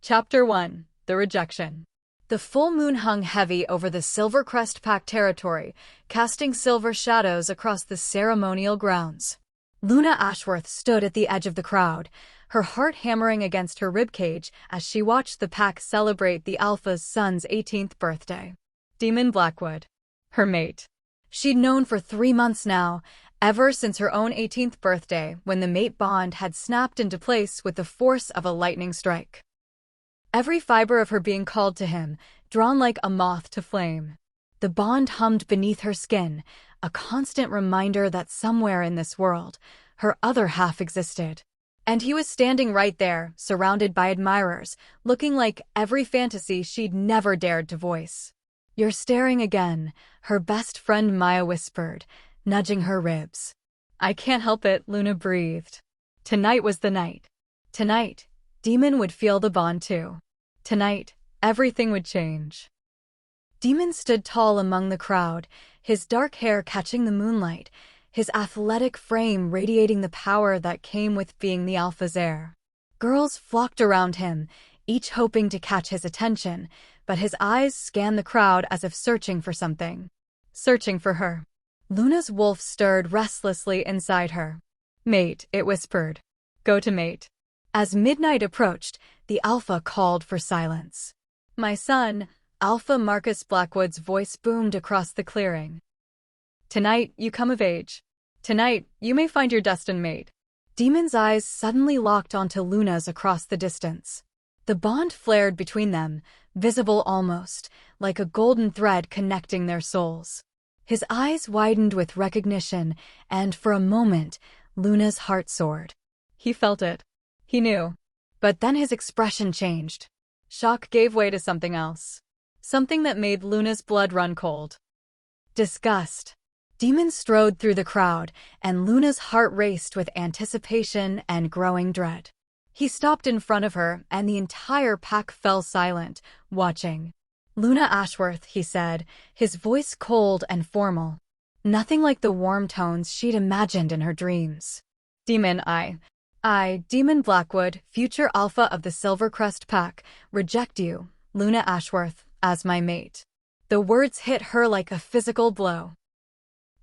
Chapter 1. The Rejection. The full moon hung heavy over the Silvercrest Pack territory, casting silver shadows across the ceremonial grounds. Luna Ashworth stood at the edge of the crowd, her heart hammering against her ribcage as she watched the pack celebrate the Alpha's son's 18th birthday. Daemon Blackwood, her mate. She'd known for 3 months now, ever since her own 18th birthday, when the mate bond had snapped into place with the force of a lightning strike. Every fiber of her being called to him, drawn like a moth to flame. The bond hummed beneath her skin, a constant reminder that somewhere in this world, her other half existed. And he was standing right there, surrounded by admirers, looking like every fantasy she'd never dared to voice. "You're staring again," her best friend Maya whispered, nudging her ribs. "I can't help it," Luna breathed. Tonight was the night. Tonight, Daemon would feel the bond too. Tonight, everything would change. Daemon stood tall among the crowd, his dark hair catching the moonlight, his athletic frame radiating the power that came with being the Alpha's heir. Girls flocked around him, each hoping to catch his attention, but his eyes scanned the crowd as if searching for something. Searching for her. Luna's wolf stirred restlessly inside her. "Mate," it whispered. "Go to mate." As midnight approached, the Alpha called for silence. "My son," Alpha Marcus Blackwood's voice boomed across the clearing. "Tonight, you come of age. Tonight, you may find your destined mate." Daemon's eyes suddenly locked onto Luna's across the distance. The bond flared between them, visible almost, like a golden thread connecting their souls. His eyes widened with recognition, and for a moment, Luna's heart soared. He felt it. He knew. But then his expression changed. Shock gave way to something else. Something that made Luna's blood run cold. Disgust. Daemon strode through the crowd, and Luna's heart raced with anticipation and growing dread. He stopped in front of her, and the entire pack fell silent, watching. "Luna Ashworth," he said, his voice cold and formal. Nothing like the warm tones she'd imagined in her dreams. "Daemon, I, Daemon Blackwood, future Alpha of the Silvercrest Pack, reject you, Luna Ashworth, as my mate." The words hit her like a physical blow.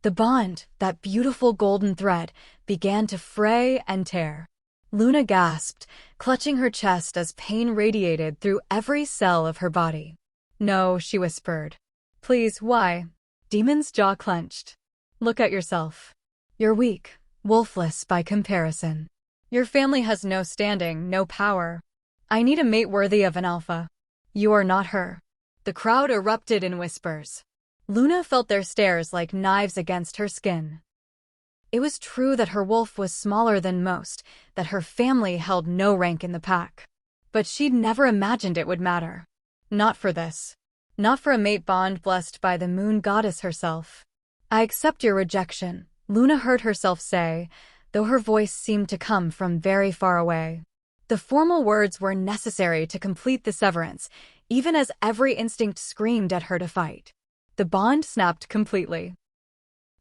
The bond, that beautiful golden thread, began to fray and tear. Luna gasped, clutching her chest as pain radiated through every cell of her body. "No," she whispered. "Please, why?" Daemon's jaw clenched. "Look at yourself. You're weak, wolfless by comparison. Your family has no standing, no power. I need a mate worthy of an Alpha. You are not her." The crowd erupted in whispers. Luna felt their stares like knives against her skin. It was true that her wolf was smaller than most, that her family held no rank in the pack. But she'd never imagined it would matter. Not for this. Not for a mate bond blessed by the moon goddess herself. "I accept your rejection," Luna heard herself say, though her voice seemed to come from very far away. The formal words were necessary to complete the severance, even as every instinct screamed at her to fight. The bond snapped completely.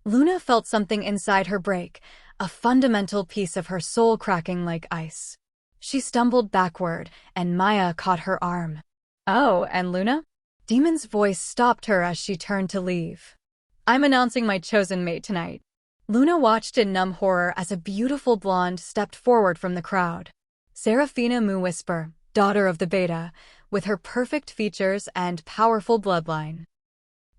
Luna felt something inside her break, a fundamental piece of her soul cracking like ice. She stumbled backward, and Maya caught her arm. "Oh, and Luna?" Daemon's voice stopped her as she turned to leave. "I'm announcing my chosen mate tonight." Luna watched in numb horror as a beautiful blonde stepped forward from the crowd. Seraphina Moo Whisper, daughter of the Beta, with her perfect features and powerful bloodline.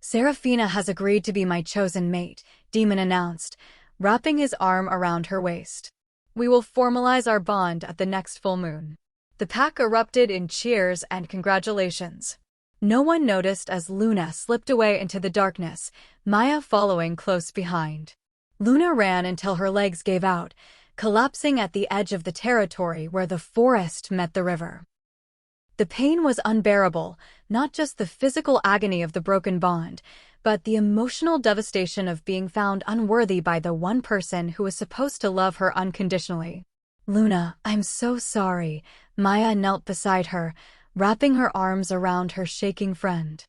"Seraphina has agreed to be my chosen mate," Daemon announced, wrapping his arm around her waist. "We will formalize our bond at the next full moon." The pack erupted in cheers and congratulations. No one noticed as Luna slipped away into the darkness, Maya following close behind. Luna ran until her legs gave out, collapsing at the edge of the territory where the forest met the river. The pain was unbearable, not just the physical agony of the broken bond, but the emotional devastation of being found unworthy by the one person who was supposed to love her unconditionally. "Luna, I'm so sorry." Maya knelt beside her, wrapping her arms around her shaking friend.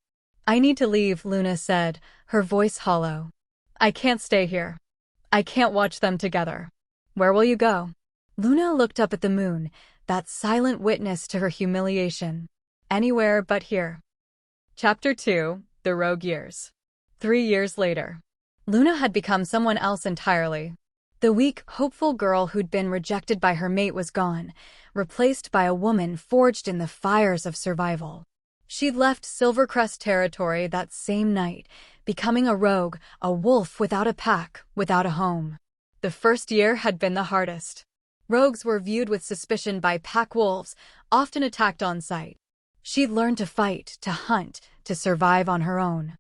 "I need to leave," Luna said, her voice hollow. "I can't stay here. I can't watch them together." "Where will you go?" Luna looked up at the moon, that silent witness to her humiliation. Anywhere but here. Chapter 2: The Rogue Years. 3 years later. Luna had become someone else entirely. The weak, hopeful girl who'd been rejected by her mate was gone, replaced by a woman forged in the fires of survival. She'd left Silvercrest territory that same night, becoming a rogue, a wolf without a pack, without a home. The first year had been the hardest. Rogues were viewed with suspicion by pack wolves, often attacked on sight. She'd learned to fight, to hunt, to survive on her own.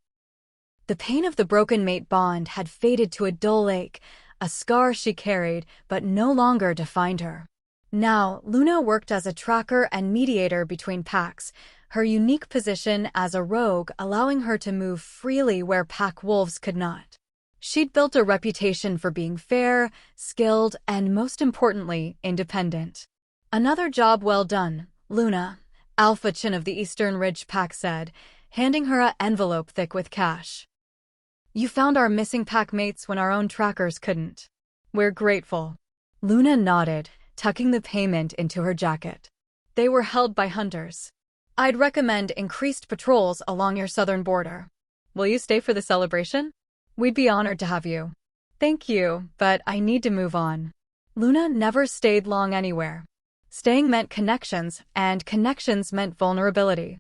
The pain of the broken mate bond had faded to a dull ache, a scar she carried but no longer defined her. Now, Luna worked as a tracker and mediator between packs, her unique position as a rogue allowing her to move freely where pack wolves could not. She'd built a reputation for being fair, skilled, and most importantly, independent. Another job well done, Luna, Alpha Chin of the Eastern Ridge Pack said, handing her an envelope thick with cash. You found our missing pack mates when our own trackers couldn't. We're grateful. Luna nodded, tucking the payment into her jacket. They were held by hunters. I'd recommend increased patrols along your southern border. Will you stay for the celebration? We'd be honored to have you. Thank you, but I need to move on. Luna never stayed long anywhere. Staying meant connections, and connections meant vulnerability.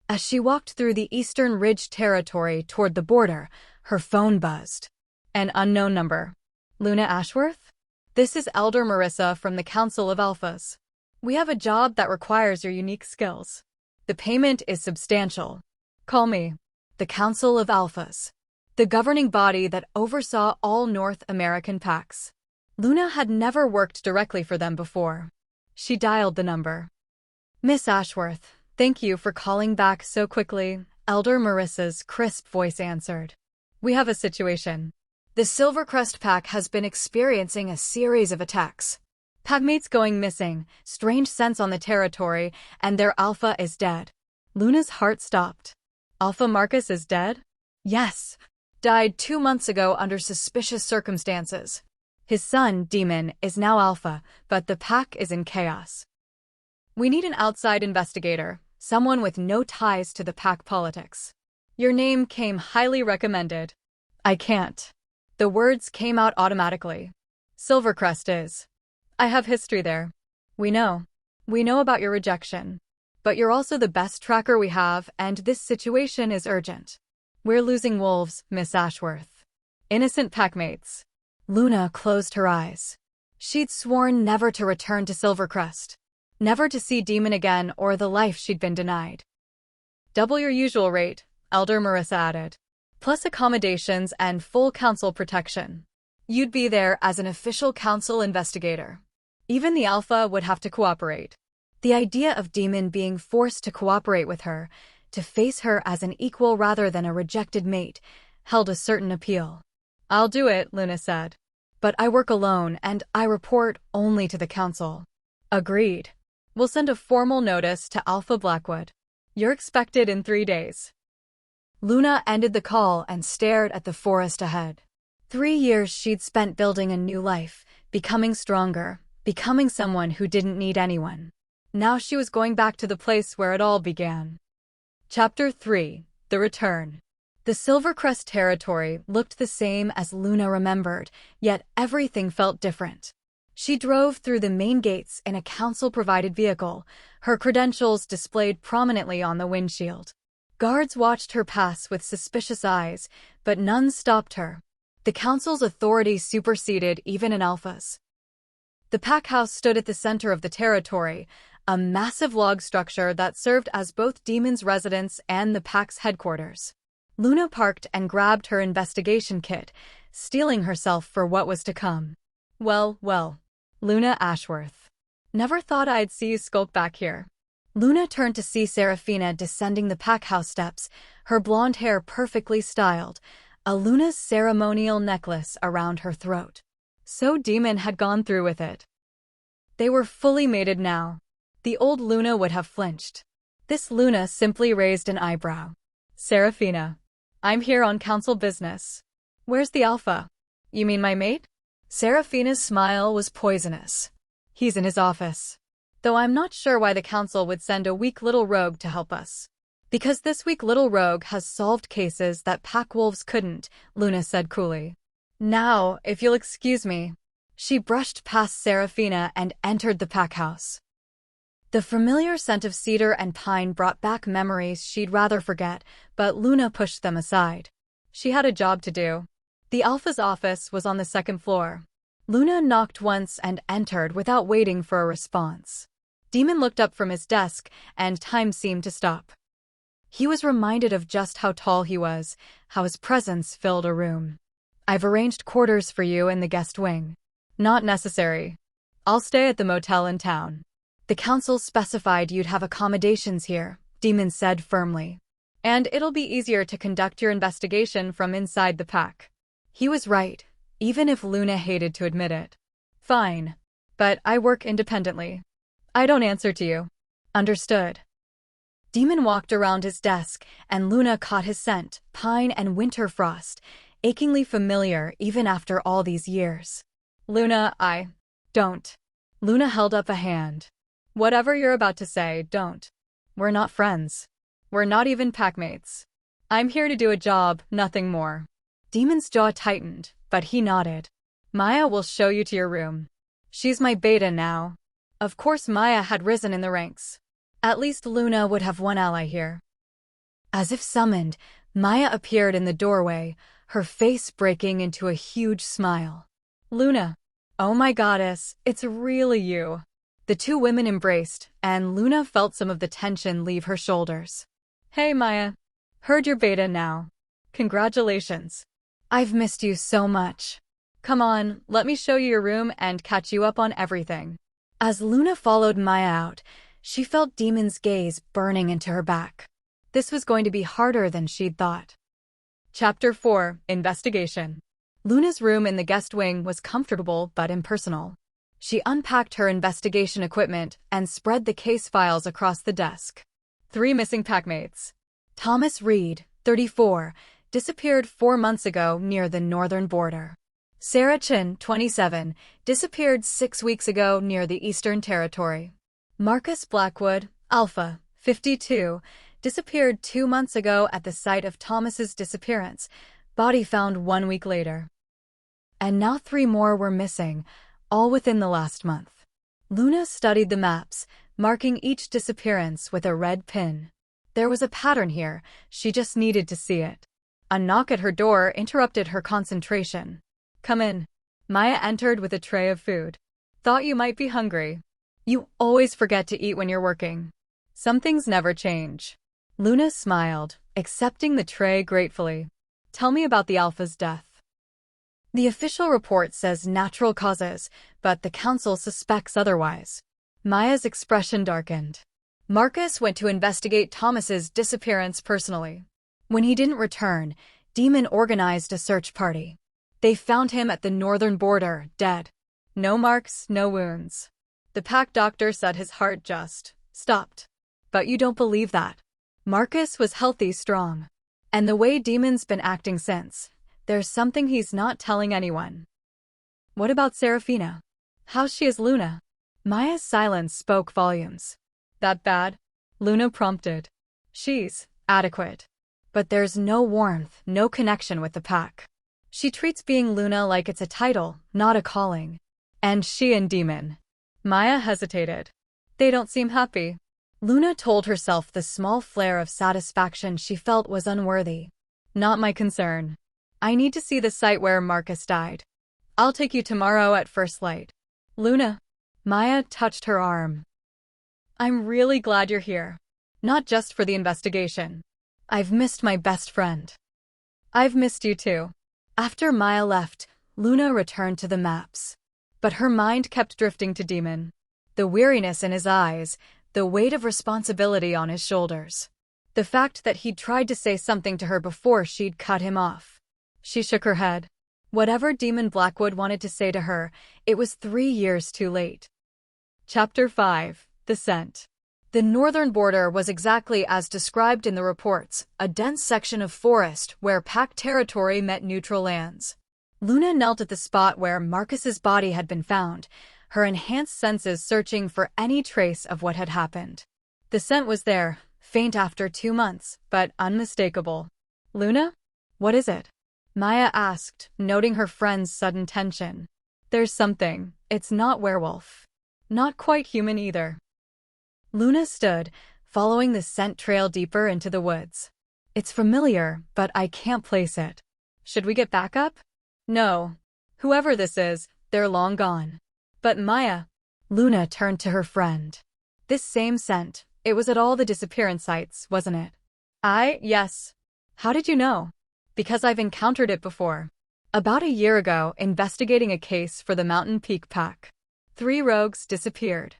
As she walked through the Eastern Ridge territory toward the border, her phone buzzed. An unknown number. Luna Ashworth? This is Elder Marissa from the Council of Alphas. We have a job that requires your unique skills. The payment is substantial. Call me. The Council of Alphas. The governing body that oversaw all North American packs. Luna had never worked directly for them before. She dialed the number. Miss Ashworth, thank you for calling back so quickly, Elder Marissa's crisp voice answered. We have a situation. The Silvercrest Pack has been experiencing a series of attacks. Packmates going missing, strange scents on the territory, and their Alpha is dead. Luna's heart stopped. Alpha Marcus is dead? Yes. Died 2 months ago under suspicious circumstances. His son, Demon, is now Alpha, but the pack is in chaos. We need an outside investigator, someone with no ties to the pack politics. Your name came highly recommended. I can't. The words came out automatically. Silvercrest is. I have history there. We know. We know about your rejection. But you're also the best tracker we have, and this situation is urgent. We're losing wolves, Miss Ashworth. Innocent packmates. Luna closed her eyes. She'd sworn never to return to Silvercrest. Never to see Demon again or the life she'd been denied. Double your usual rate, Elder Marissa added. Plus accommodations and full council protection. You'd be there as an official council investigator. Even the Alpha would have to cooperate. The idea of Demon being forced to cooperate with her, to face her as an equal rather than a rejected mate, held a certain appeal. I'll do it, Luna said. But I work alone and I report only to the council. Agreed. We'll send a formal notice to Alpha Blackwood. You're expected in 3 days. Luna ended the call and stared at the forest ahead. 3 years she'd spent building a new life, becoming stronger, becoming someone who didn't need anyone. Now she was going back to the place where it all began. Chapter 3: The Return. The Silvercrest territory looked the same as Luna remembered, yet everything felt different. She drove through the main gates in a council-provided vehicle, her credentials displayed prominently on the windshield. Guards watched her pass with suspicious eyes, but none stopped her. The council's authority superseded even an Alpha's. The pack house stood at the center of the territory, a massive log structure that served as both Demon's residence and the pack's headquarters. Luna parked and grabbed her investigation kit, steeling herself for what was to come. Well, Luna Ashworth. Never thought I'd see you skulk back here. Luna turned to see Serafina descending the pack house steps, her blonde hair perfectly styled, a Luna's ceremonial necklace around her throat. So Demon had gone through with it. They were fully mated now. The old Luna would have flinched. This Luna simply raised an eyebrow. Serafina. I'm here on council business. Where's the Alpha? You mean my mate? Serafina's smile was poisonous. He's in his office. Though I'm not sure why the council would send a weak little rogue to help us. Because this weak little rogue has solved cases that pack wolves couldn't, Luna said coolly. Now, if you'll excuse me. She brushed past Serafina and entered the pack house. The familiar scent of cedar and pine brought back memories she'd rather forget, but Luna pushed them aside. She had a job to do. The Alpha's office was on the second floor. Luna knocked once and entered without waiting for a response. Demon looked up from his desk, and time seemed to stop. He was reminded of just how tall he was, how his presence filled a room. I've arranged quarters for you in the guest wing. Not necessary. I'll stay at the motel in town. The council specified you'd have accommodations here, Demon said firmly. And it'll be easier to conduct your investigation from inside the pack. He was right, even if Luna hated to admit it. Fine. But I work independently. I don't answer to you. Understood. Demon walked around his desk, and Luna caught his scent, pine and winter frost, achingly familiar even after all these years. Luna, don't. Luna held up a hand. Whatever you're about to say, don't. We're not friends. We're not even packmates. I'm here to do a job, nothing more. Demon's jaw tightened, but he nodded. Maya will show you to your room. She's my beta now. Of course Maya had risen in the ranks. At least Luna would have one ally here. As if summoned, Maya appeared in the doorway, her face breaking into a huge smile. Luna. Oh my goddess, it's really you. The two women embraced, and Luna felt some of the tension leave her shoulders. Hey Maya. Heard your beta now. Congratulations. I've missed you so much. Come on, let me show you your room and catch you up on everything. As Luna followed Maya out, she felt Demon's gaze burning into her back. This was going to be harder than she'd thought. Chapter 4, Investigation. Luna's room in the guest wing was comfortable but impersonal. She unpacked her investigation equipment and spread the case files across the desk. 3 missing packmates. Thomas Reed, 34, disappeared 4 months ago near the northern border. Sarah Chin, 27, disappeared 6 weeks ago near the Eastern Territory. Marcus Blackwood, Alpha, 52, disappeared 2 months ago at the site of Thomas's disappearance, body found 1 week later. And now 3 more were missing, all within the last month. Luna studied the maps, marking each disappearance with a red pin. There was a pattern here, she just needed to see it. A knock at her door interrupted her concentration. Come in. Maya entered with a tray of food. Thought you might be hungry. You always forget to eat when you're working. Some things never change. Luna smiled, accepting the tray gratefully. Tell me about the Alpha's death. The official report says natural causes, but the council suspects otherwise. Maya's expression darkened. Marcus went to investigate Thomas's disappearance personally. When he didn't return, Demon organized a search party. They found him at the northern border, dead. No marks, no wounds. The pack doctor said his heart just stopped. But you don't believe that. Marcus was healthy, strong. And the way Demon's been acting since, there's something he's not telling anyone. What about Serafina? How's she as Luna? Maya's silence spoke volumes. That bad? Luna prompted. She's adequate. But there's no warmth, no connection with the pack. She treats being Luna like it's a title, not a calling. And she and Demon. Maya hesitated. They don't seem happy. Luna told herself the small flare of satisfaction she felt was unworthy. Not my concern. I need to see the site where Marcus died. I'll take you tomorrow at first light. Luna. Maya touched her arm. I'm really glad you're here. Not just for the investigation. I've missed my best friend. I've missed you too. After Maya left, Luna returned to the maps. But her mind kept drifting to Demon. The weariness in his eyes, the weight of responsibility on his shoulders. The fact that he'd tried to say something to her before she'd cut him off. She shook her head. Whatever Demon Blackwood wanted to say to her, it was 3 years too late. Chapter 5, The Scent. The northern border was exactly as described in the reports, a dense section of forest where pack territory met neutral lands. Luna knelt at the spot where Marcus's body had been found, her enhanced senses searching for any trace of what had happened. The scent was there, faint after 2 months, but unmistakable. "Luna? What is it?" Maya asked, noting her friend's sudden tension. "There's something. It's not werewolf. Not quite human either." Luna stood, following the scent trail deeper into the woods. "It's familiar, but I can't place it. Should we get back up?" "No. Whoever this is, they're long gone." "But Maya..." Luna turned to her friend. "This same scent, it was at all the disappearance sites, wasn't it?" Yes. How did you know?" "Because I've encountered it before. About a year ago, investigating a case for the Mountain Peak Pack. 3 rogues disappeared.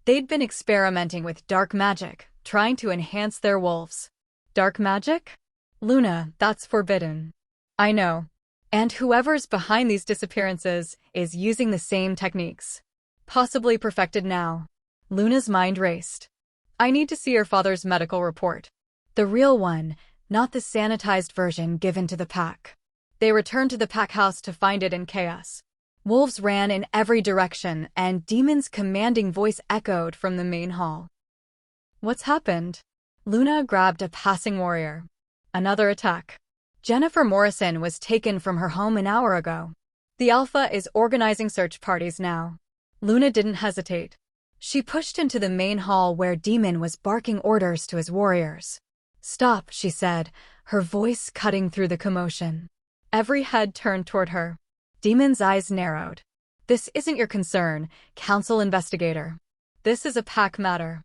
They'd been experimenting with dark magic, trying to enhance their wolves." "Dark magic?" "Luna, that's forbidden." "I know. And whoever's behind these disappearances is using the same techniques. Possibly perfected now." Luna's mind raced. "I need to see your father's medical report. The real one, not the sanitized version given to the pack." They returned to the pack house to find it in chaos. Wolves ran in every direction, and Demon's commanding voice echoed from the main hall. "What's happened?" Luna grabbed a passing warrior. "Another attack. Jennifer Morrison was taken from her home an hour ago. The Alpha is organizing search parties now." Luna didn't hesitate. She pushed into the main hall where Demon was barking orders to his warriors. "Stop," she said, her voice cutting through the commotion. Every head turned toward her. Demon's eyes narrowed. "This isn't your concern, Council Investigator. This is a pack matter."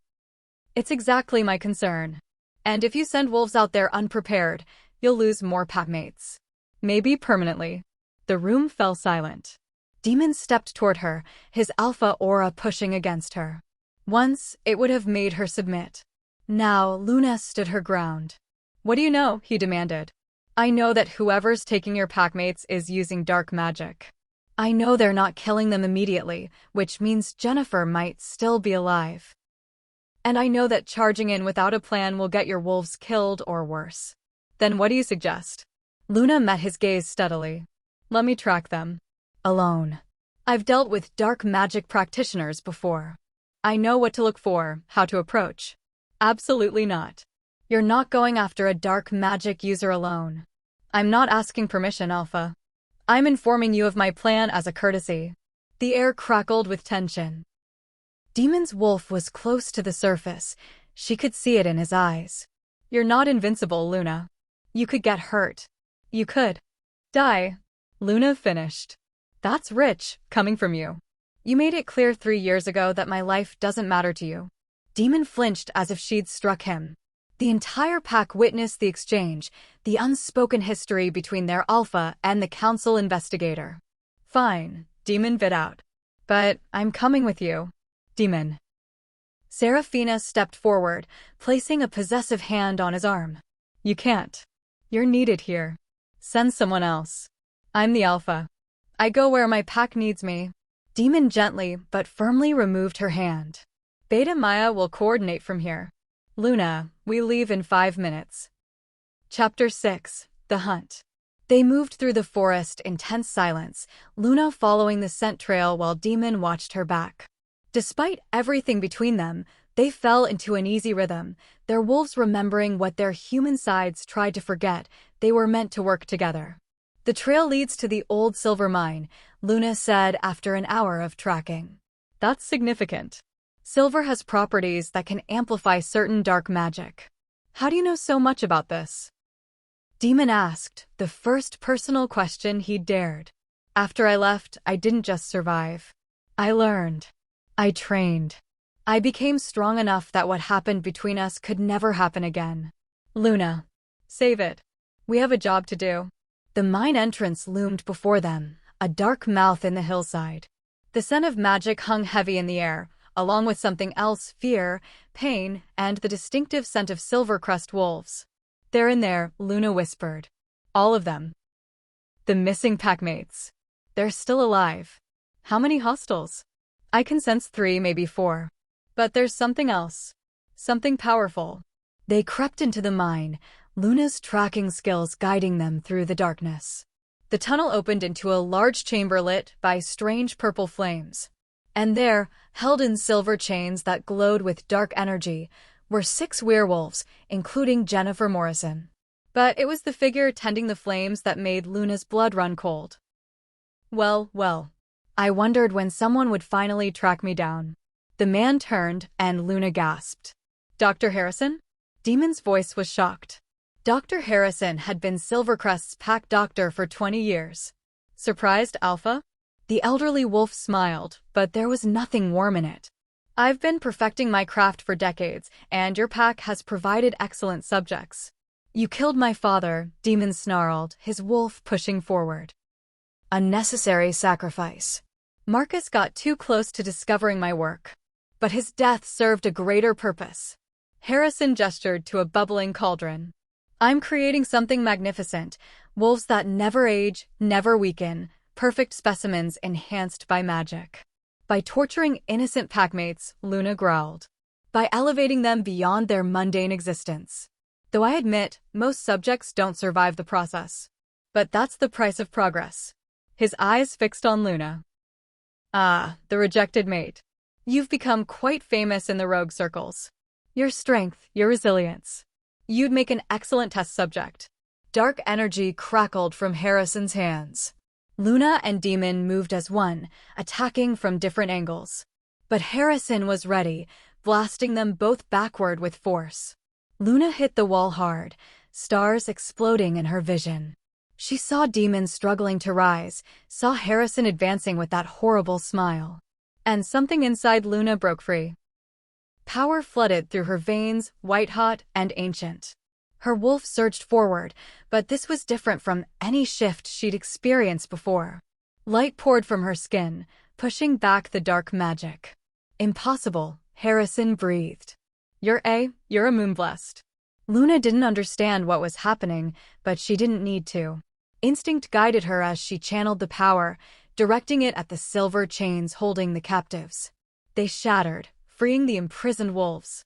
"It's exactly my concern. And if you send wolves out there unprepared, you'll lose more packmates. Maybe permanently." The room fell silent. Demon stepped toward her, his alpha aura pushing against her. Once, it would have made her submit. Now, Luna stood her ground. "What do you know?" he demanded. "I know that whoever's taking your packmates is using dark magic. I know they're not killing them immediately, which means Jennifer might still be alive. And I know that charging in without a plan will get your wolves killed or worse." "Then what do you suggest?" Luna met his gaze steadily. "Let me track them. Alone. I've dealt with dark magic practitioners before. I know what to look for, how to approach." "Absolutely not. You're not going after a dark magic user alone." "I'm not asking permission, Alpha. I'm informing you of my plan as a courtesy." The air crackled with tension. Demon's wolf was close to the surface. She could see it in his eyes. "You're not invincible, Luna. You could get hurt. You could die." Luna finished. "That's rich, coming from you. You made it clear 3 years ago that my life doesn't matter to you." Demon flinched as if she'd struck him. The entire pack witnessed the exchange, the unspoken history between their alpha and the council investigator. "Fine," Demon bit out. "But I'm coming with you." "Demon." Serafina stepped forward, placing a possessive hand on his arm. "You can't. You're needed here. Send someone else. I'm the alpha. I go where my pack needs me." Demon gently but firmly removed her hand. "Beta Maya will coordinate from here. Luna, we leave in 5 minutes." Chapter 6. The Hunt. They moved through the forest in tense silence, Luna following the scent trail while Demon watched her back. Despite everything between them, they fell into an easy rhythm, their wolves remembering what their human sides tried to forget. They were meant to work together. "The trail leads to the old silver mine," Luna said after an hour of tracking. "That's significant. Silver has properties that can amplify certain dark magic." "How do you know so much about this?" Demon asked, the first personal question he'd dared. "After I left, I didn't just survive. I learned. I trained. I became strong enough that what happened between us could never happen again." "Luna, save it. We have a job to do." The mine entrance loomed before them, a dark mouth in the hillside. The scent of magic hung heavy in the air, along with something else: fear, pain, and the distinctive scent of Silvercrest wolves. "They're in there," Luna whispered. "All of them. The missing packmates. They're still alive." "How many hostiles?" "I can sense 3, maybe 4. But there's something else. Something powerful." They crept into the mine, Luna's tracking skills guiding them through the darkness. The tunnel opened into a large chamber lit by strange purple flames. And there, held in silver chains that glowed with dark energy, were 6 werewolves, including Jennifer Morrison. But it was the figure tending the flames that made Luna's blood run cold. Well, I wondered when someone would finally track me down. The man turned, and Luna gasped. Dr. Harrison? Demon's voice was shocked. Dr. Harrison had been Silvercrest's pack doctor for 20 years. Surprised, Alpha? The elderly wolf smiled, but there was nothing warm in it. I've been perfecting my craft for decades, and your pack has provided excellent subjects. You killed my father, Demon snarled, his wolf pushing forward. Unnecessary sacrifice. Marcus got too close to discovering my work. But his death served a greater purpose. Harrison gestured to a bubbling cauldron. I'm creating something magnificent, wolves that never age, never weaken, perfect specimens enhanced by magic. By torturing innocent packmates, Luna growled. By elevating them beyond their mundane existence. Though I admit, most subjects don't survive the process. But that's the price of progress. His eyes fixed on Luna. Ah, the rejected mate. You've become quite famous in the rogue circles. Your strength, your resilience. You'd make an excellent test subject. Dark energy crackled from Harrison's hands. Luna and Demon moved as one, attacking from different angles. But Harrison was ready, blasting them both backward with force. Luna hit the wall hard, stars exploding in her vision. She saw Demon struggling to rise, saw Harrison advancing with that horrible smile. And something inside Luna broke free. Power flooded through her veins, white-hot and ancient. Her wolf surged forward, but this was different from any shift she'd experienced before. Light poured from her skin, pushing back the dark magic. Impossible, Harrison breathed. You're a moonblessed. Luna didn't understand what was happening, but she didn't need to. Instinct guided her as she channeled the power, directing it at the silver chains holding the captives. They shattered, freeing the imprisoned wolves.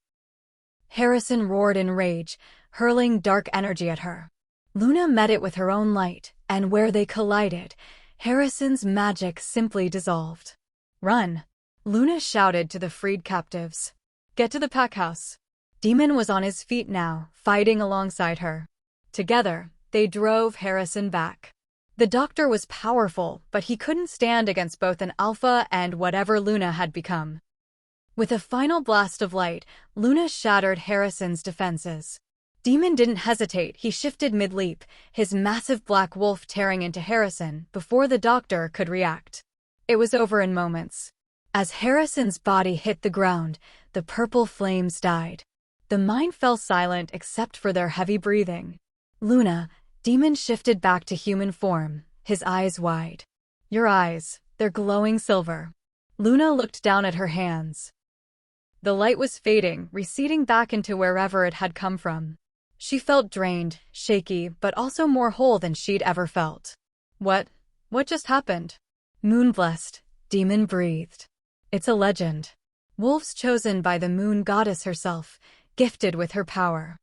Harrison roared in rage, hurling dark energy at her. Luna met it with her own light, and where they collided, Harrison's magic simply dissolved. Run! Luna shouted to the freed captives. Get to the pack house. Demon was on his feet now, fighting alongside her. Together, they drove Harrison back. The doctor was powerful, but he couldn't stand against both an alpha and whatever Luna had become. With a final blast of light, Luna shattered Harrison's defenses. Demon didn't hesitate, he shifted mid-leap, his massive black wolf tearing into Harrison before the doctor could react. It was over in moments. As Harrison's body hit the ground, the purple flames died. The mine fell silent except for their heavy breathing. Luna, Demon shifted back to human form, his eyes wide. Your eyes, they're glowing silver. Luna looked down at her hands. The light was fading, receding back into wherever it had come from. She felt drained, shaky, but also more whole than she'd ever felt. What just happened? Moonblessed, Demon breathed. It's a legend. Wolves chosen by the moon goddess herself, gifted with her power.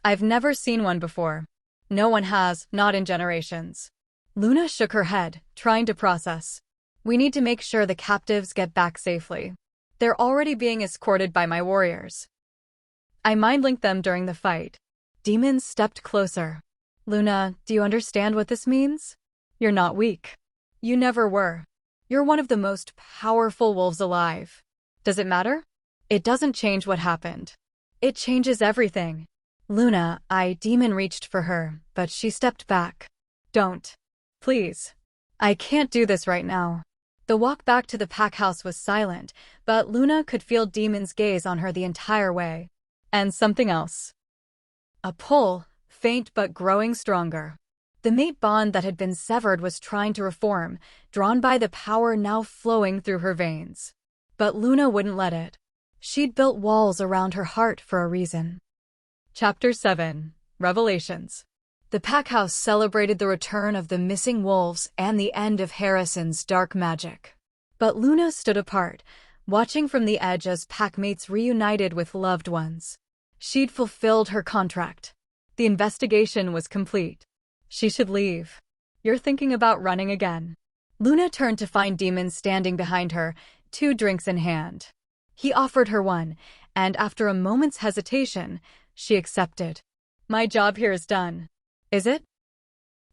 I've never seen one before. No one has, not in generations. Luna shook her head, trying to process. We need to make sure the captives get back safely. They're already being escorted by my warriors. I mind-linked them during the fight. Demon stepped closer. Luna, do you understand what this means? You're not weak. You never were. You're one of the most powerful wolves alive. Does it matter? It doesn't change what happened. It changes everything. Luna, Demon reached for her, but she stepped back. Don't. Please. I can't do this right now. The walk back to the pack house was silent, but Luna could feel Demon's gaze on her the entire way. And something else. A pull, faint but growing stronger. The mate bond that had been severed was trying to reform, drawn by the power now flowing through her veins. But Luna wouldn't let it. She'd built walls around her heart for a reason. Chapter 7. Revelations. The pack house celebrated the return of the missing wolves and the end of Harrison's dark magic. But Luna stood apart, watching from the edge as packmates reunited with loved ones. She'd fulfilled her contract. The investigation was complete. She should leave. You're thinking about running again. Luna turned to find Demon standing behind her, 2 drinks in hand. He offered her one, and after a moment's hesitation, she accepted. My job here is done. Is it?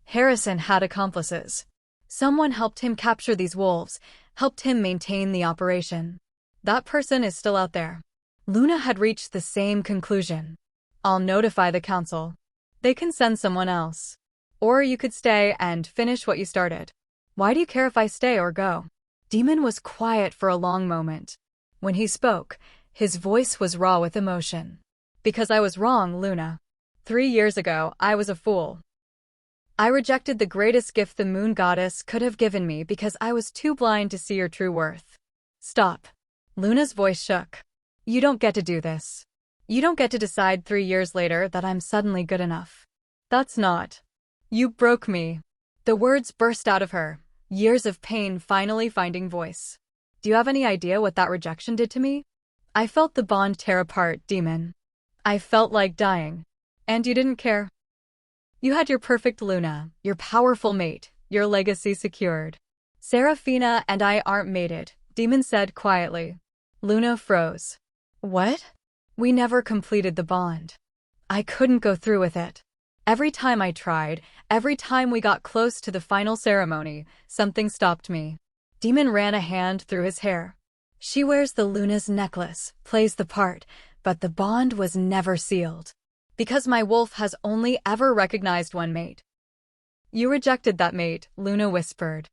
Harrison had accomplices. Someone helped him capture these wolves, helped him maintain the operation. That person is still out there. Luna had reached the same conclusion. I'll notify the council. They can send someone else. Or you could stay and finish what you started. Why do you care if I stay or go? Demon was quiet for a long moment. When he spoke, his voice was raw with emotion. Because I was wrong, Luna. 3 years ago, I was a fool. I rejected the greatest gift the moon goddess could have given me because I was too blind to see your true worth. Stop. Luna's voice shook. You don't get to do this. You don't get to decide 3 years later that I'm suddenly good enough. That's not. You broke me. The words burst out of her, years of pain finally finding voice. Do you have any idea what that rejection did to me? I felt the bond tear apart, Demon. I felt like dying. And you didn't care. You had your perfect Luna, your powerful mate, your legacy secured. Seraphina and I aren't mated, Demon said quietly. Luna froze. What? We never completed the bond. I couldn't go through with it. Every time I tried, every time we got close to the final ceremony, something stopped me. Demon ran a hand through his hair. She wears the Luna's necklace, plays the part, but the bond was never sealed. Because my wolf has only ever recognized one mate. You rejected that mate, Luna whispered.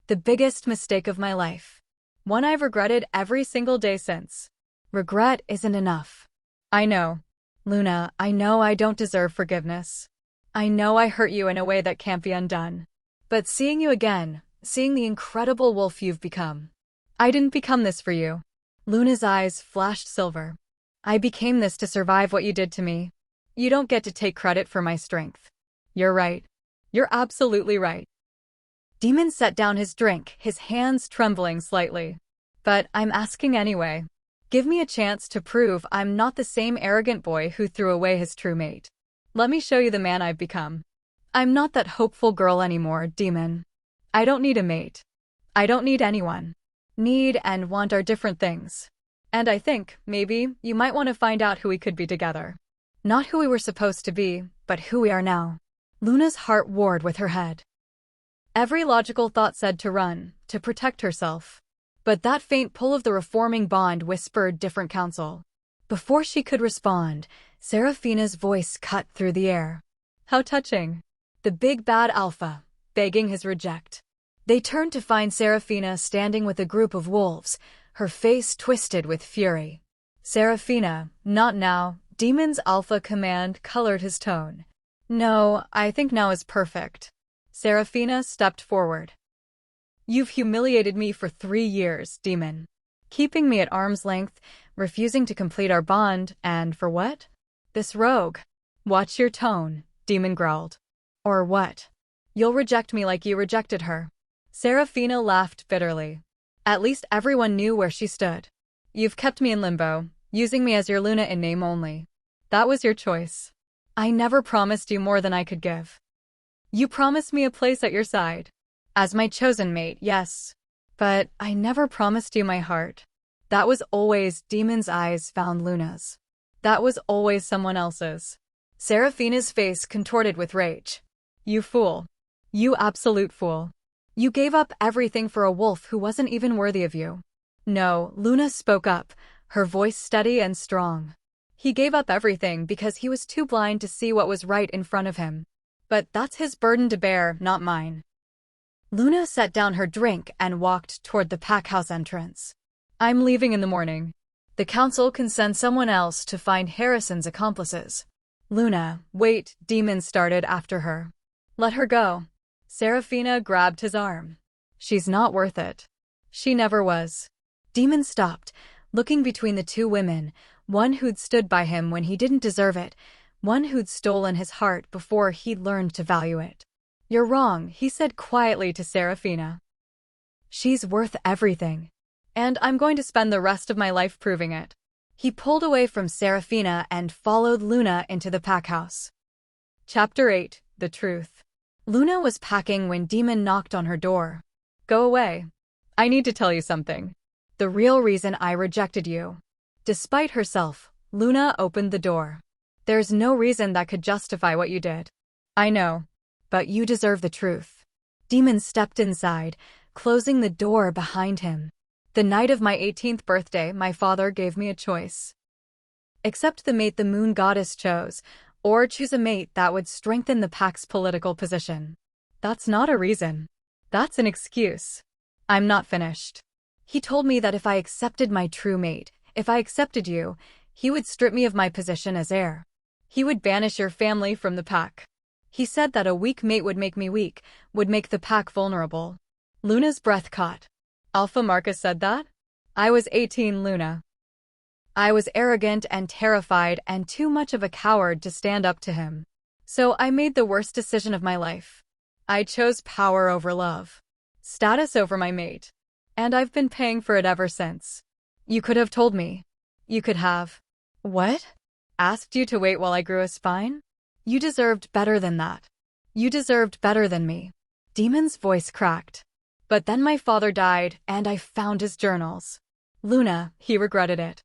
The biggest mistake of my life. One I've regretted every single day since. Regret isn't enough. I know. Luna, I know I don't deserve forgiveness. I know I hurt you in a way that can't be undone. But seeing you again, seeing the incredible wolf you've become. I didn't become this for you. Luna's eyes flashed silver. I became this to survive what you did to me. You don't get to take credit for my strength. You're right. You're absolutely right. Demon set down his drink, his hands trembling slightly. But I'm asking anyway. Give me a chance to prove I'm not the same arrogant boy who threw away his true mate. Let me show you the man I've become. I'm not that hopeful girl anymore, Demon. I don't need a mate. I don't need anyone. Need and want are different things. And I think, maybe, you might want to find out who we could be together. Not who we were supposed to be, but who we are now. Luna's heart warred with her head. Every logical thought said to run, to protect herself. But that faint pull of the reforming bond whispered different counsel. Before she could respond, Seraphina's voice cut through the air. How touching. The big bad Alpha, begging his reject. They turned to find Seraphina standing with a group of wolves, her face twisted with fury. Seraphina, not now. Demon's Alpha command colored his tone. No, I think now is perfect. Seraphina stepped forward. You've humiliated me for 3 years, Demon. Keeping me at arm's length, refusing to complete our bond, and for what? This rogue. Watch your tone, Demon growled. Or what? You'll reject me like you rejected her. Seraphina laughed bitterly. At least everyone knew where she stood. You've kept me in limbo, using me as your Luna in name only. That was your choice. I never promised you more than I could give. You promised me a place at your side. As my chosen mate, yes. But I never promised you my heart. That was always Demon's eyes found Luna's. That was always someone else's. Seraphina's face contorted with rage. You fool. You absolute fool. You gave up everything for a wolf who wasn't even worthy of you. No, Luna spoke up, her voice steady and strong. He gave up everything because he was too blind to see what was right in front of him. But that's his burden to bear, not mine. Luna set down her drink and walked toward the pack house entrance. I'm leaving in the morning. The council can send someone else to find Harrison's accomplices. Luna, wait, Demon started after her. Let her go. Seraphina grabbed his arm. She's not worth it. She never was. Demon stopped, looking between the two women, one who'd stood by him when he didn't deserve it, one who'd stolen his heart before he'd learned to value it. You're wrong, he said quietly to Seraphina. She's worth everything. And I'm going to spend the rest of my life proving it. He pulled away from Seraphina and followed Luna into the pack house. Chapter 8, The Truth. Luna was packing when Demon knocked on her door. Go away. I need to tell you something. The real reason I rejected you. Despite herself, Luna opened the door. There's no reason that could justify what you did. I know. But you deserve the truth. Demon stepped inside, closing the door behind him. The night of my 18th birthday, my father gave me a choice. Accept the mate the moon goddess chose, or choose a mate that would strengthen the pack's political position. That's not a reason. That's an excuse. I'm not finished. He told me that if I accepted my true mate, if I accepted you, he would strip me of my position as heir. He would banish your family from the pack. He said that a weak mate would make me weak, would make the pack vulnerable. Luna's breath caught. Alpha Marcus said that? I was 18, Luna. I was arrogant and terrified and too much of a coward to stand up to him. So I made the worst decision of my life. I chose power over love. Status over my mate. And I've been paying for it ever since. You could have told me. You could have. What? Asked you to wait while I grew a spine? You deserved better than that. You deserved better than me. Demon's voice cracked. But then my father died, and I found his journals. Luna, he regretted it.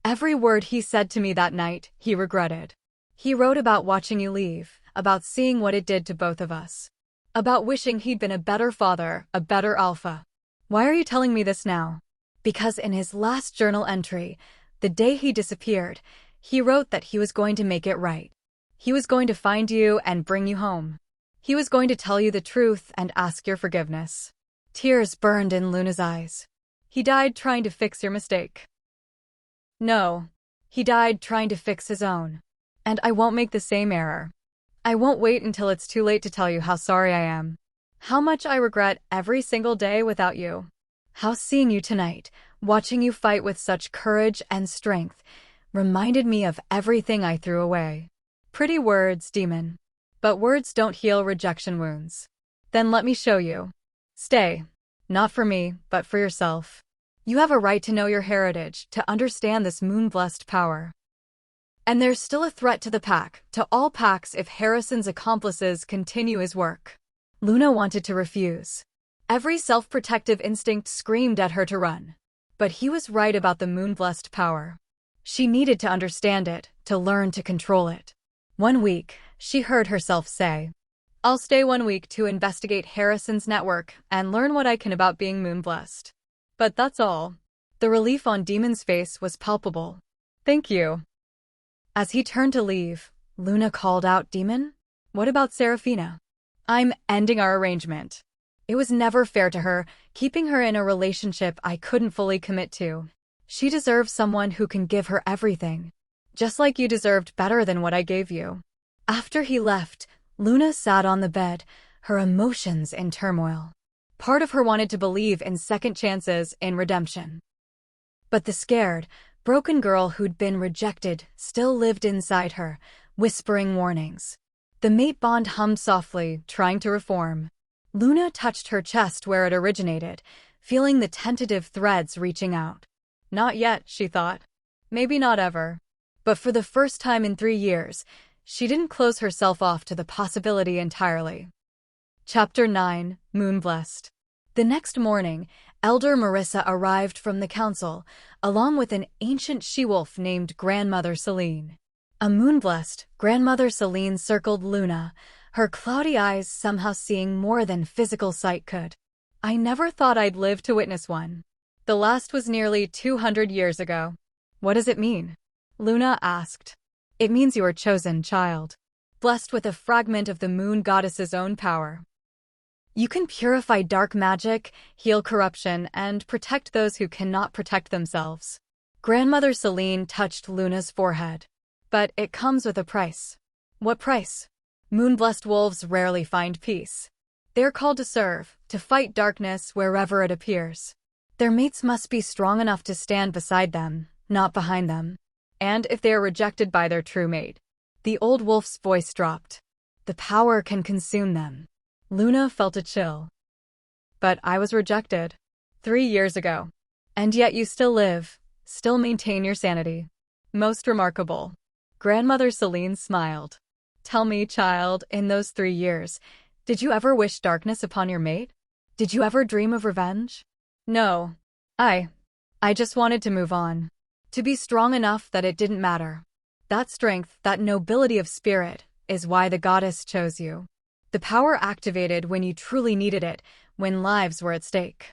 Every word he said to me that night, he regretted. He wrote about watching you leave, about seeing what it did to both of us. About wishing he'd been a better father, a better alpha. Why are you telling me this now? Because in his last journal entry, the day he disappeared, he wrote that he was going to make it right. He was going to find you and bring you home. He was going to tell you the truth and ask your forgiveness. Tears burned in Luna's eyes. He died trying to fix your mistake. No. He died trying to fix his own. And I won't make the same error. I won't wait until it's too late to tell you how sorry I am. How much I regret every single day without you. How seeing you tonight, watching you fight with such courage and strength, reminded me of everything I threw away. Pretty words, demon. But words don't heal rejection wounds. Then let me show you. Stay. Not for me, but for yourself. You have a right to know your heritage, to understand this moon-blessed power. And there's still a threat to the pack, to all packs if Harrison's accomplices continue his work. Luna wanted to refuse. Every self-protective instinct screamed at her to run. But he was right about the moon-blessed power. She needed to understand it, to learn to control it. 1 week, she heard herself say, I'll stay 1 week to investigate Harrison's network and learn what I can about being moon-blessed. But that's all. The relief on Demon's face was palpable. Thank you. As he turned to leave, Luna called out, Demon? What about Seraphina? I'm ending our arrangement. It was never fair to her, keeping her in a relationship I couldn't fully commit to. She deserves someone who can give her everything. Just like you deserved better than what I gave you. After he left, Luna sat on the bed, her emotions in turmoil. Part of her wanted to believe in second chances, in redemption. But the scared, broken girl who'd been rejected still lived inside her, whispering warnings. The mate bond hummed softly, trying to reform. Luna touched her chest where it originated, feeling the tentative threads reaching out. Not yet, she thought. Maybe not ever. But for the first time in 3 years, she didn't close herself off to the possibility entirely. Chapter 9, Moonblessed. The next morning, Elder Marissa arrived from the council, along with an ancient she-wolf named Grandmother Celine. A moonblessed, Grandmother Celine circled Luna, her cloudy eyes somehow seeing more than physical sight could. I never thought I'd live to witness one. The last was nearly 200 years ago. What does it mean? Luna asked. It means you are chosen, child. Blessed with a fragment of the moon goddess's own power. You can purify dark magic, heal corruption, and protect those who cannot protect themselves. Grandmother Celine touched Luna's forehead. But it comes with a price. What price? Moon-blessed wolves rarely find peace. They're called to serve, to fight darkness wherever it appears. Their mates must be strong enough to stand beside them, not behind them. And if they are rejected by their true mate. The old wolf's voice dropped. The power can consume them. Luna felt a chill. But I was rejected. 3 years ago. And yet you still live, still maintain your sanity. Most remarkable. Grandmother Celine smiled. Tell me, child, in those 3 years, did you ever wish darkness upon your mate? Did you ever dream of revenge? No. I just wanted to move on. To be strong enough that it didn't matter. That strength, that nobility of spirit, is why the goddess chose you. The power activated when you truly needed it, when lives were at stake.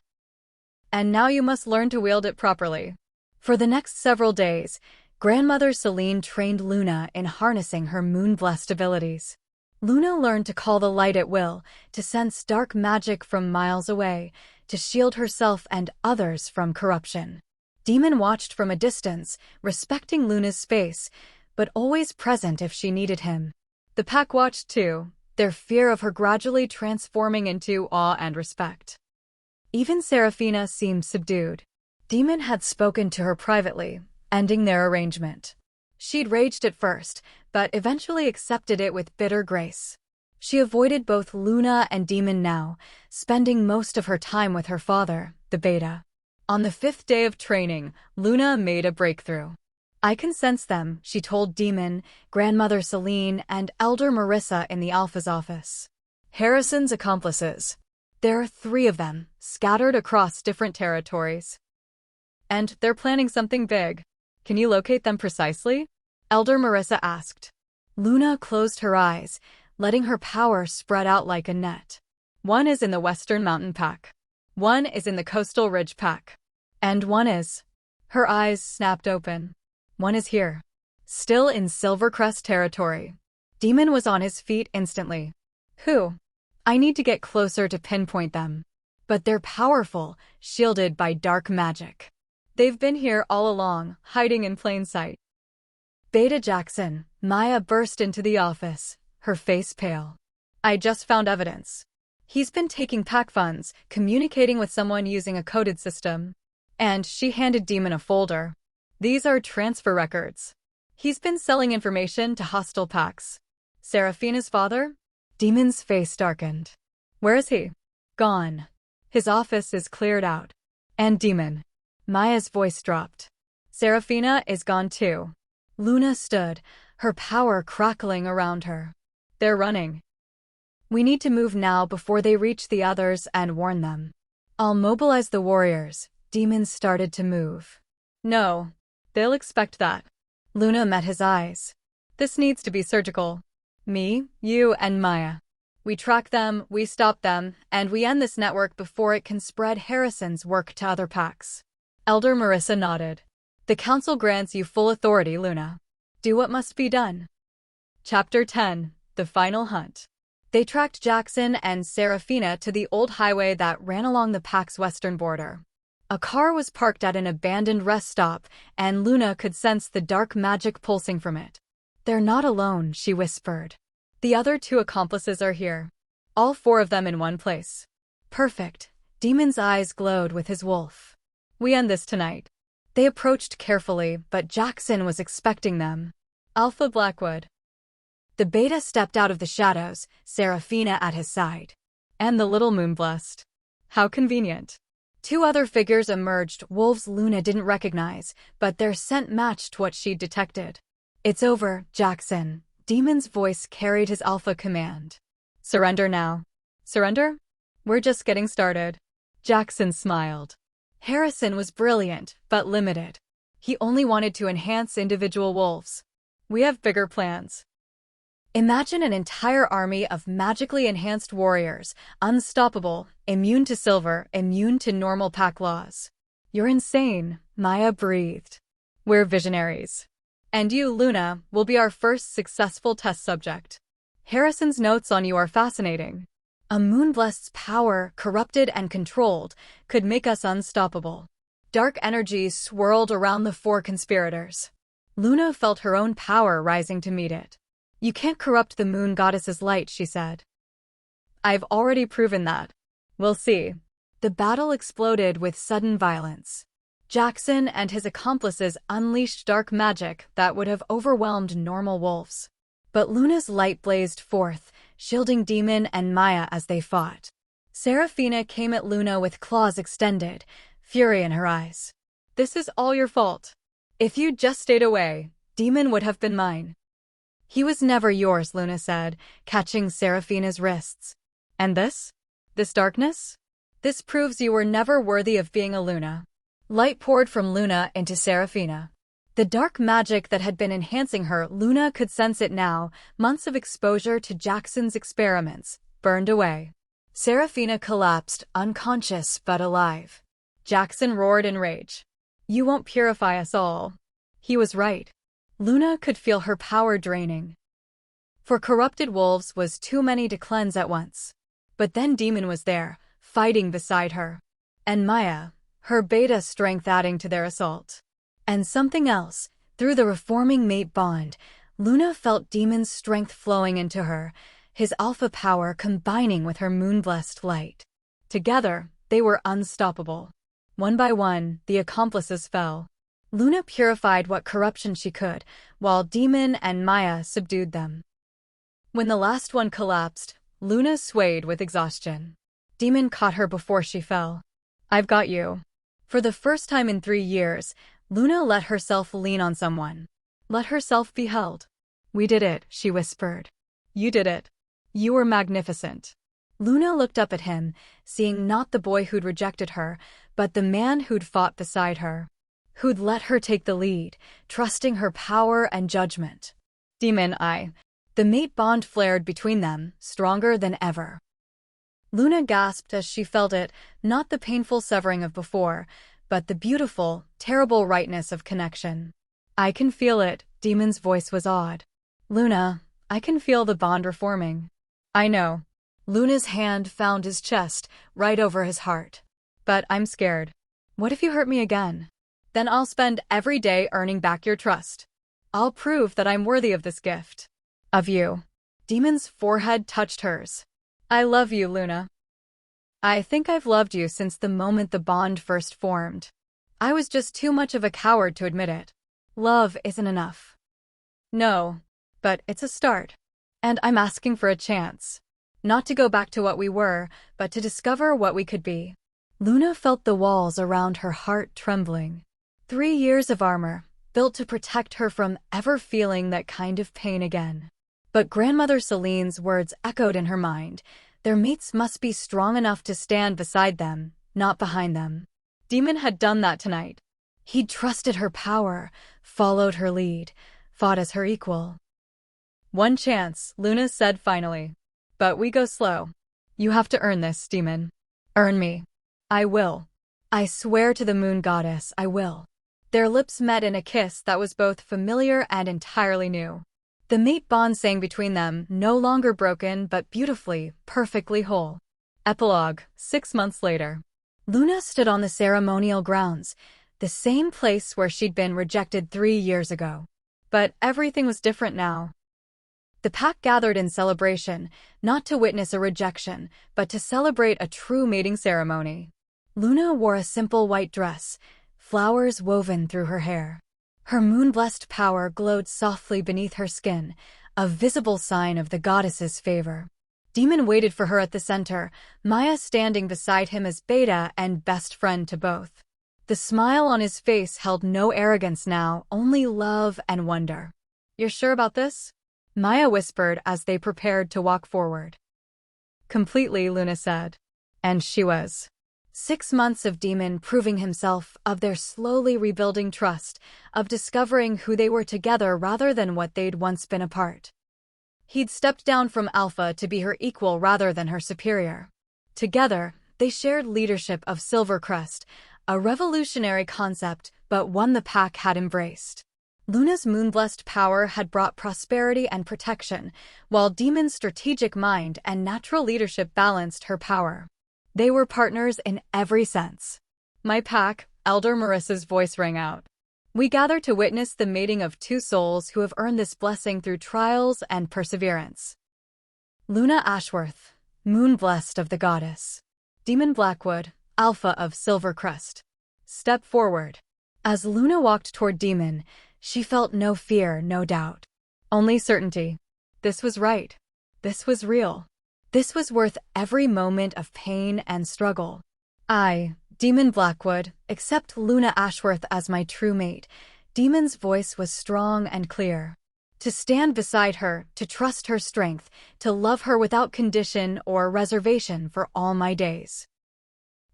And now you must learn to wield it properly. For the next several days, Grandmother Selene trained Luna in harnessing her moon-blessed abilities. Luna learned to call the light at will, to sense dark magic from miles away, to shield herself and others from corruption. Demon watched from a distance, respecting Luna's space, but always present if she needed him. The pack watched too, their fear of her gradually transforming into awe and respect. Even Seraphina seemed subdued. Demon had spoken to her privately, ending their arrangement. She'd raged at first, but eventually accepted it with bitter grace. She avoided both Luna and Demon now, spending most of her time with her father, the Beta. On the 5th day of training, Luna made a breakthrough. I can sense them, she told Demon, Grandmother Selene, and Elder Marissa in the Alpha's office. Harrison's accomplices. There are 3 of them, scattered across different territories. And they're planning something big. Can you locate them precisely? Elder Marissa asked. Luna closed her eyes, letting her power spread out like a net. One is in the Western Mountain Pack. One is in the Coastal Ridge Pack. And one is... Her eyes snapped open. One is here. Still in Silvercrest territory. Demon was on his feet instantly. Who? I need to get closer to pinpoint them. But they're powerful, shielded by dark magic. They've been here all along, hiding in plain sight. Beta Jackson, Maya burst into the office, her face pale. I just found evidence. He's been taking pack funds, communicating with someone using a coded system. And she handed Demon a folder. These are transfer records. He's been selling information to hostile packs. Seraphina's father? Demon's face darkened. Where is he? Gone. His office is cleared out. And Demon. Maya's voice dropped. Seraphina is gone too. Luna stood, her power crackling around her. They're running. We need to move now before they reach the others and warn them. I'll mobilize the warriors. Demon started to move. No. They'll expect that. Luna met his eyes. This needs to be surgical. Me, you, and Maya. We track them, we stop them, and we end this network before it can spread Harrison's work to other packs. Elder Marissa nodded. The Council grants you full authority, Luna. Do what must be done. Chapter 10. The Final Hunt. They tracked Jackson and Seraphina to the old highway that ran along the pack's western border. A car was parked at an abandoned rest stop, and Luna could sense the dark magic pulsing from it. They're not alone, she whispered. The other 2 accomplices are here. All 4 of them in one place. Perfect. Demon's eyes glowed with his wolf. We end this tonight. They approached carefully, but Jackson was expecting them. Alpha Blackwood. The Beta stepped out of the shadows, Seraphina at his side. And the little moon-blessed. How convenient. 2 other figures emerged, wolves Luna didn't recognize, but their scent matched what she'd detected. It's over, Jackson. Demon's voice carried his alpha command. Surrender now. Surrender? We're just getting started. Jackson smiled. Harrison was brilliant, but limited. He only wanted to enhance individual wolves. We have bigger plans. Imagine an entire army of magically enhanced warriors, unstoppable, immune to silver, immune to normal pack laws. You're insane, Maya breathed. We're visionaries. And you, Luna, will be our first successful test subject. Harrison's notes on you are fascinating. A moonblast's power, corrupted and controlled, could make us unstoppable. Dark energies swirled around the 4 conspirators. Luna felt her own power rising to meet it. You can't corrupt the moon goddess's light, she said. I've already proven that. We'll see. The battle exploded with sudden violence. Jackson and his accomplices unleashed dark magic that would have overwhelmed normal wolves. But Luna's light blazed forth, shielding Demon and Maya as they fought. Seraphina came at Luna with claws extended, fury in her eyes. This is all your fault. If you'd just stayed away, Demon would have been mine. He was never yours, Luna said, catching Seraphina's wrists. And this? This darkness? This proves you were never worthy of being a Luna. Light poured from Luna into Seraphina. The dark magic that had been enhancing her, Luna could sense it now. Months of exposure to Jackson's experiments burned away. Seraphina collapsed, unconscious but alive. Jackson roared in rage. "You won't purify us all." He was right. Luna could feel her power draining. For corrupted wolves was too many to cleanse at once. But then Demon was there, fighting beside her. And Maya, her beta strength adding to their assault. And something else, through the reforming mate bond, Luna felt Demon's strength flowing into her, his alpha power combining with her moon-blessed light. Together, they were unstoppable. One by one, the accomplices fell. Luna purified what corruption she could, while Demon and Maya subdued them. When the last one collapsed, Luna swayed with exhaustion. Demon caught her before she fell. "I've got you." For the first time in 3 years, Luna let herself lean on someone. Let herself be held. "We did it," she whispered. "You did it. You were magnificent." Luna looked up at him, seeing not the boy who'd rejected her, but the man who'd fought beside her. Who'd let her take the lead, trusting her power and judgment. "Demon, The mate bond flared between them, stronger than ever. Luna gasped as she felt it, not the painful severing of before, but the beautiful, terrible rightness of connection. "I can feel it," Demon's voice was awed. "Luna, I can feel the bond reforming." "I know." Luna's hand found his chest, right over his heart. "But I'm scared. What if you hurt me again? Then I'll spend every day earning back your trust. I'll prove that I'm worthy of this gift. Of you." Demon's forehead touched hers. "I love you, Luna. I think I've loved you since the moment the bond first formed. I was just too much of a coward to admit it. Love isn't enough." "No, but it's a start. And I'm asking for a chance. Not to go back to what we were, but to discover what we could be." Luna felt the walls around her heart trembling. 3 years of armor, built to protect her from ever feeling that kind of pain again. But Grandmother Celine's words echoed in her mind. Their mates must be strong enough to stand beside them, not behind them. Demon had done that tonight. He'd trusted her power, followed her lead, fought as her equal. "One chance," Luna said finally. "But we go slow. You have to earn this, Demon." "Earn me." "I will. I swear to the moon goddess, I will." Their lips met in a kiss that was both familiar and entirely new. The mate bond sang between them, no longer broken but beautifully, perfectly whole. Epilogue, 6 months later. Luna stood on the ceremonial grounds, the same place where she'd been rejected 3 years ago. But everything was different now. The pack gathered in celebration, not to witness a rejection, but to celebrate a true mating ceremony. Luna wore a simple white dress, flowers woven through her hair. Her moon-blessed power glowed softly beneath her skin, a visible sign of the goddess's favor. Demon waited for her at the center, Maya standing beside him as beta and best friend to both. The smile on his face held no arrogance now, only love and wonder. "You're sure about this?" Maya whispered as they prepared to walk forward. "Completely," Luna said. And she was. 6 months of Demon proving himself, of their slowly rebuilding trust, of discovering who they were together rather than what they'd once been apart. He'd stepped down from Alpha to be her equal rather than her superior. Together, they shared leadership of Silvercrest, a revolutionary concept, but one the pack had embraced. Luna's moon-blessed power had brought prosperity and protection, while Demon's strategic mind and natural leadership balanced her power. They were partners in every sense. "My pack," Elder Marissa's voice rang out. "We gather to witness the mating of 2 souls who have earned this blessing through trials and perseverance. Luna Ashworth, moon-blessed of the goddess. Demon Blackwood, Alpha of Silvercrest. Step forward." As Luna walked toward Demon, she felt no fear, no doubt. Only certainty. This was right. This was real. This was worth every moment of pain and struggle. "I, Demon Blackwood, accept Luna Ashworth as my true mate." Demon's voice was strong and clear. "To stand beside her, to trust her strength, to love her without condition or reservation for all my days."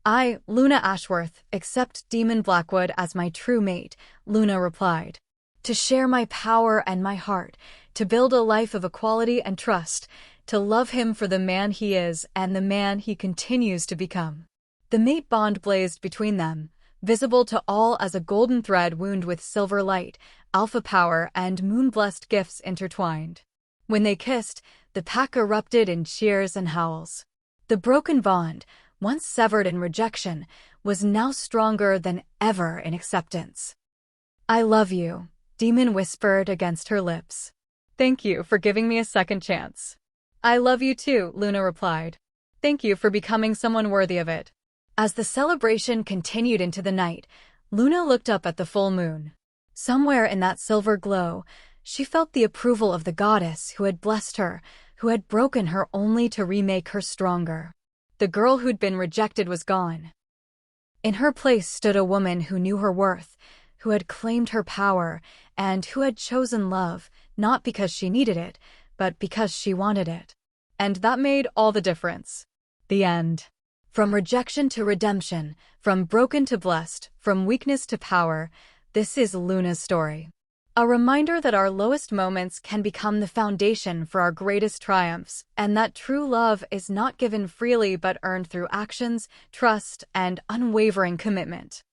I, Luna Ashworth, accept Demon Blackwood as my true mate, Luna replied. To share my power and my heart, to build a life of equality and trust, to love him for the man he is and the man he continues to become. The mate bond blazed between them, visible to all as a golden thread wound with silver light, alpha power, and moon-blessed gifts intertwined. When they kissed, the pack erupted in cheers and howls. The broken bond, once severed in rejection, was now stronger than ever in acceptance. I love you, Demon whispered against her lips. Thank you for giving me a second chance. I love you too, Luna replied. Thank you for becoming someone worthy of it. As the celebration continued into the night, Luna looked up at the full moon. Somewhere in that silver glow, she felt the approval of the goddess who had blessed her, who had broken her only to remake her stronger. The girl who'd been rejected was gone. In her place stood a woman who knew her worth, who had claimed her power, and who had chosen love, not because she needed it, but because she wanted it. And that made all the difference. The end. From rejection to redemption, from broken to blessed, from weakness to power, this is Luna's story. A reminder that our lowest moments can become the foundation for our greatest triumphs, and that true love is not given freely but earned through actions, trust, and unwavering commitment.